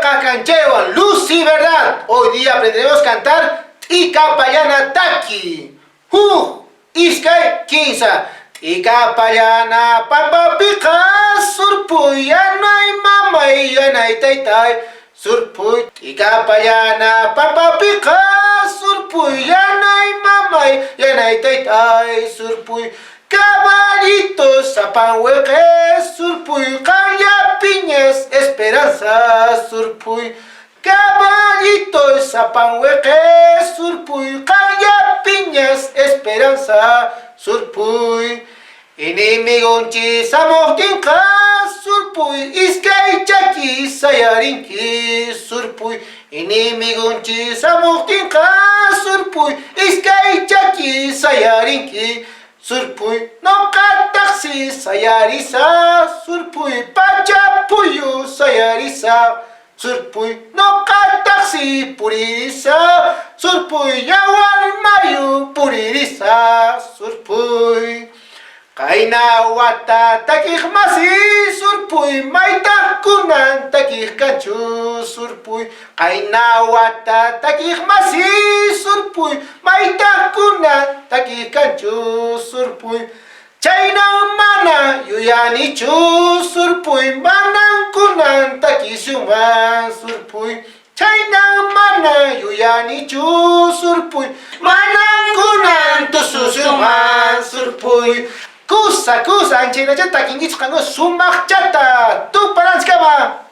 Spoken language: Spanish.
Mayuqa canchewan, luz y verdad. Hoy día aprenderemos a cantar T'ika Payana Taki. Iskay Kinsa. T'ika Payana Pampapiqa Surpuy yanay mamay yanay taytay. Surpuy T'ika Payana Pampapiqa Surpuy yanay mamay yanay taytay. Surpuy Caballito Zapanhueque, Surpuy, Calla Piñas, Esperanza, Surpuy. Caballito Zapanhueque, Surpuy, Calla Piñas, Esperanza, Surpuy. Inimigunchi Samohtinka, Surpuy, Iskay Chaki Sayarinki, Surpuy. Inimigunchi Samohtinka, Surpuy, Iskay Chaki Sayarinki. Surpuy, no taxi sayarisa, Surpuy, pachapuyo sayarisa, Surpuy, no taxi puririsa, Surpuy, yawan mayu puririsa, Surpuy. Kaina wata takih masi, Surpuy, maita kunan takih kanchu, Surpuy. Kaina wata takih masi, Surpuy, maita kunan takih kanchu, Surpuy. Chayna mana yuyanichu, Surpuy, manan kunan takih suman, Surpuy. Chayna mana yuyanichu, Surpuy, manan kunan tususuman, Surpuy. Kusa, anchina chata, kingichkango sumak chata, tu paranskama.